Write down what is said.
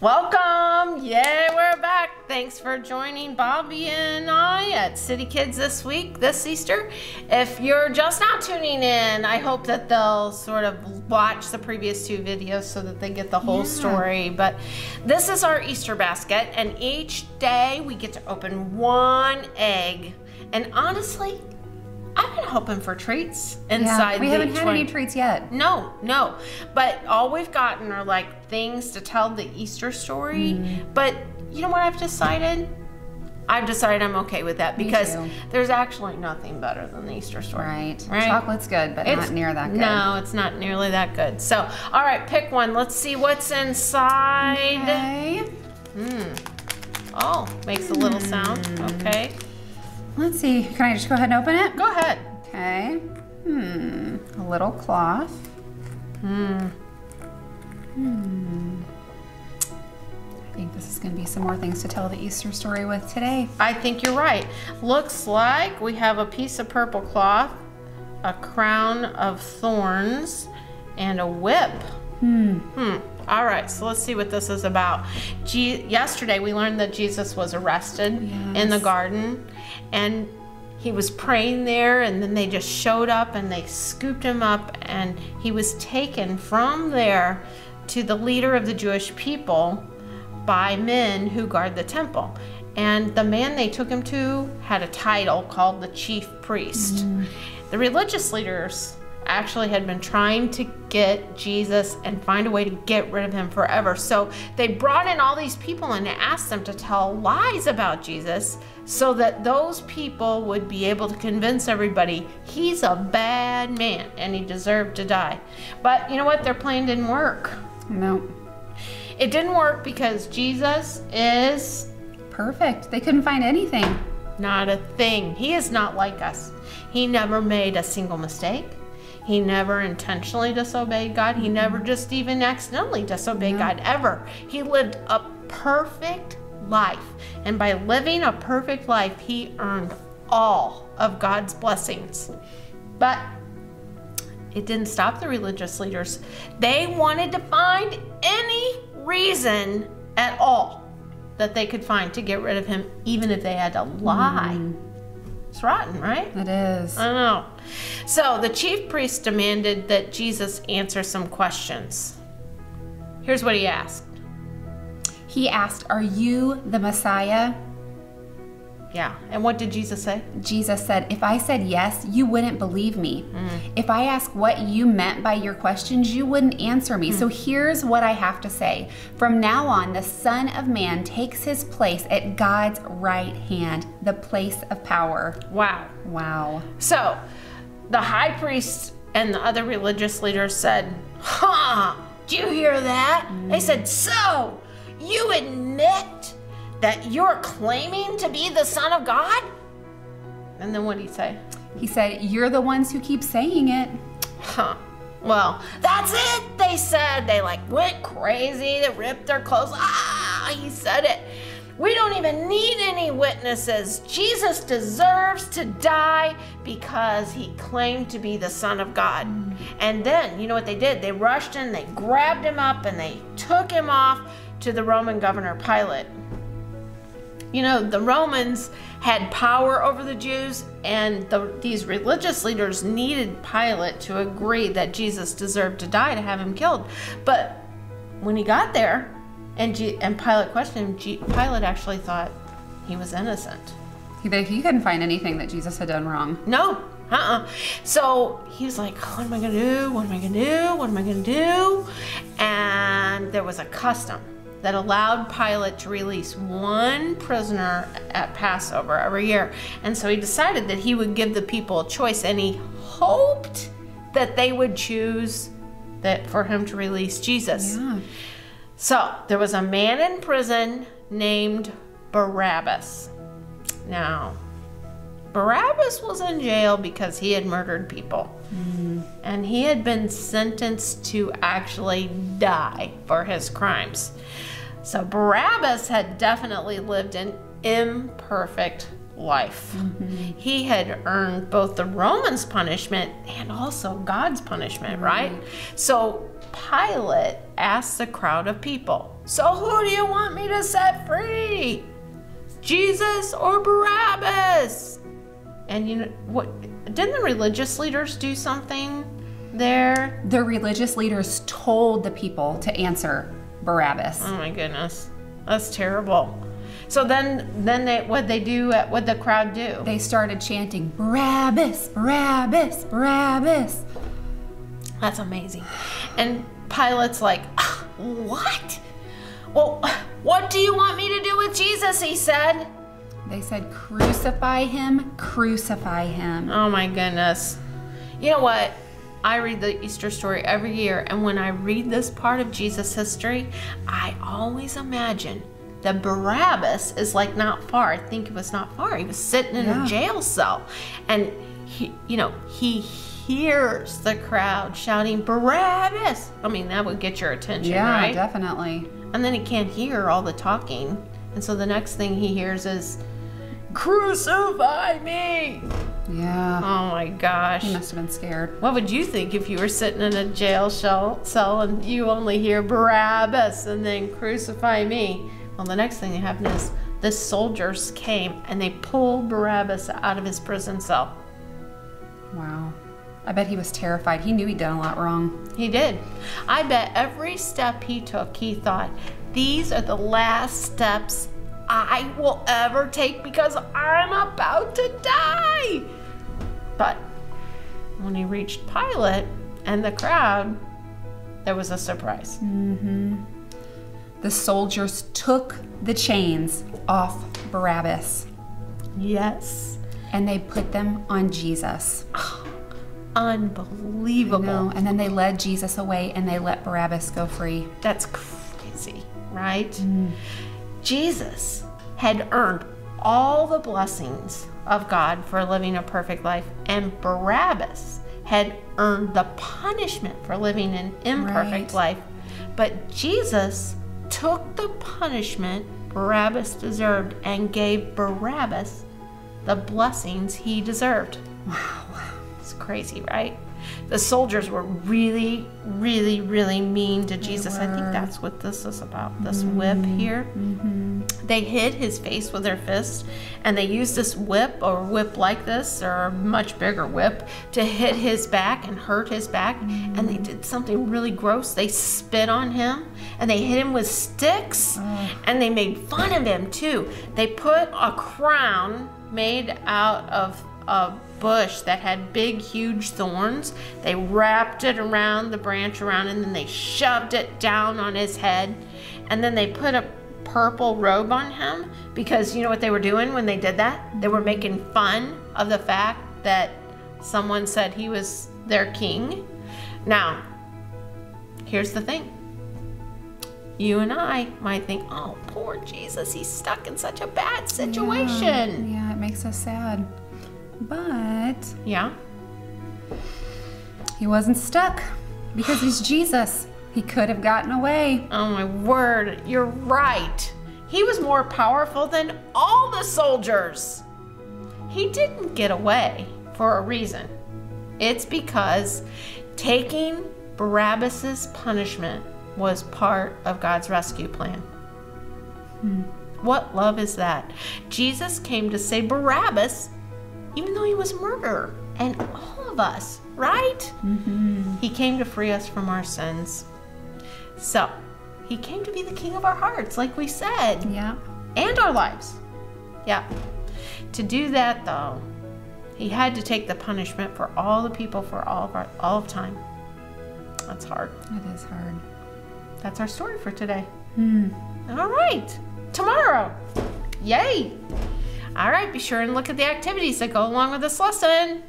Welcome! Yay, we're back. Thanks for joining Bobby and I at City Kids this week, this Easter. If you're just now tuning in, I hope that they'll sort of watch the previous two videos so that they get the whole story. But this is our Easter basket, and each day we get to open one egg. And honestly, I've been hoping for treats inside. We haven't had any treats yet. No. But all we've gotten are like things to tell the Easter story. But you know what I've decided? I've decided I'm okay with that because there's actually nothing better than the Easter story. Right. Chocolate's good, but not near that good. No, it's not nearly that good. So, all right, pick one. Let's see what's inside. Okay. Oh, makes a little sound. Okay. Let's see. Can I just go ahead and open it? Go ahead. Okay. A little cloth. I think this is going to be some more things to tell the Easter story with today. I think you're right. Looks like we have a piece of purple cloth, a crown of thorns, and a whip. All right, so let's see what this is about. Yesterday we learned that Jesus was arrested in the garden, and he was praying there, and then they just showed up and they scooped him up, and he was taken from there to the leader of the Jewish people by men who guard the temple. And the man they took him to had a title called the chief priest. The religious leaders actually had been trying to get Jesus and find a way to get rid of him forever. So they brought in all these people and asked them to tell lies about Jesus so that those people would be able to convince everybody he's a bad man and he deserved to die. But you know what? Their plan didn't work. No. It didn't work because Jesus is perfect. They couldn't find anything. Not a thing. He is not like us. He never made a single mistake. He never intentionally disobeyed God. He never just even accidentally disobeyed God, ever. He lived a perfect life. And by living a perfect life, he earned all of God's blessings. But it didn't stop the religious leaders. They wanted to find any reason at all that they could find to get rid of him, even if they had to lie. It's rotten, right? It is. I know. So the chief priest demanded that Jesus answer some questions. Here's what he asked. He asked, "Are you the Messiah?" Yeah. And what did Jesus say? Jesus said, "If I said yes, you wouldn't believe me. If I asked what you meant by your questions, you wouldn't answer me. So here's what I have to say. From now on, the Son of Man takes his place at God's right hand, the place of power." Wow. Wow. So the high priest and the other religious leaders said, "Do you hear that?" They said, "So you admit that you're claiming to be the Son of God?" And then what did he say? He said, "You're the ones who keep saying it." Well, that's it, they said. They like went crazy. They ripped their clothes. He said it. "We don't even need any witnesses. Jesus deserves to die because he claimed to be the Son of God." And then, you know what they did? They rushed in, they grabbed him up, and they took him off to the Roman governor Pilate. You know, the Romans had power over the Jews, and these religious leaders needed Pilate to agree that Jesus deserved to die to have him killed. But when he got there and Pilate questioned him, Pilate actually thought he was innocent. He couldn't find anything that Jesus had done wrong. No. So he was like, "What am I going to do? What am I going to do? What am I going to do?" And there was a custom that allowed Pilate to release one prisoner at Passover every year. And so he decided that he would give the people a choice, and he hoped that they would choose that for him to release Jesus. So there was a man in prison named Barabbas. Now, Barabbas was in jail because he had murdered people. And he had been sentenced to actually die for his crimes. So Barabbas had definitely lived an imperfect life. He had earned both the Romans' punishment and also God's punishment, right? So Pilate asked the crowd of people, So who do you want me to set free? Jesus or Barabbas? And you know what? Didn't the religious leaders do something there? The religious leaders told the people to answer Barabbas. Oh my goodness, that's terrible. So then what'd the crowd do? They started chanting, Barabbas, Barabbas, Barabbas. That's amazing. And Pilate's like, what? Well, what do you want me to do with Jesus? He said. They said, crucify him, crucify him. Oh my goodness. You know what? I read the Easter story every year, and when I read this part of Jesus' history, I always imagine that Barabbas is like not far. I think it was not far. He was sitting in a jail cell, and he hears the crowd shouting, Barabbas! I mean, that would get your attention, right? Yeah, definitely. And then he can't hear all the talking, and so the next thing he hears is, crucify me! Yeah. Oh my gosh. He must have been scared. What would you think if you were sitting in a jail cell and you only hear Barabbas and then crucify me? Well, the next thing that happened is the soldiers came and they pulled Barabbas out of his prison cell. Wow. I bet he was terrified. He knew he'd done a lot wrong. He did. I bet every step he took, he thought, these are the last steps I will ever take because I'm about to die. But when he reached Pilate and the crowd, there was a surprise. Mm-hmm. The soldiers took the chains off Barabbas. Yes. And they put them on Jesus. Unbelievable. I know. And then they led Jesus away and they let Barabbas go free. That's crazy, right? Jesus had earned all the blessings of God for living a perfect life, and Barabbas had earned the punishment for living an imperfect life. But Jesus took the punishment Barabbas deserved and gave Barabbas the blessings he deserved. Wow. It's crazy, right? The soldiers were really, really, really mean to Jesus. I think that's what this is about, this whip here. They hit his face with their fists, and they used this whip, or a whip like this, or a much bigger whip, to hit his back and hurt his back. And they did something really gross. They spit on him, and they hit him with sticks, and they made fun of him too. They put a crown made out of a bush that had big, huge thorns. They wrapped it around the branch around, and then they shoved it down on his head. And then they put a purple robe on him, because you know what they were doing when they did that? They were making fun of the fact that someone said he was their king. Now, here's the thing. You and I might think, oh, poor Jesus, he's stuck in such a bad situation. Yeah, it makes us sad. But yeah, he wasn't stuck because he's Jesus. He could have gotten away. Oh my word, you're right. He was more powerful than all the soldiers. He didn't get away for a reason. It's because taking Barabbas's punishment was part of God's rescue plan. What love is that? Jesus came to save Barabbas, even though he was a murderer, and all of us, right? He came to free us from our sins. So, he came to be the king of our hearts, like we said. Yeah. And our lives. Yeah. To do that, though, he had to take the punishment for all the people for all of time. That's hard. It is hard. That's our story for today. All right. Tomorrow. Yay. All right, be sure and look at the activities that go along with this lesson.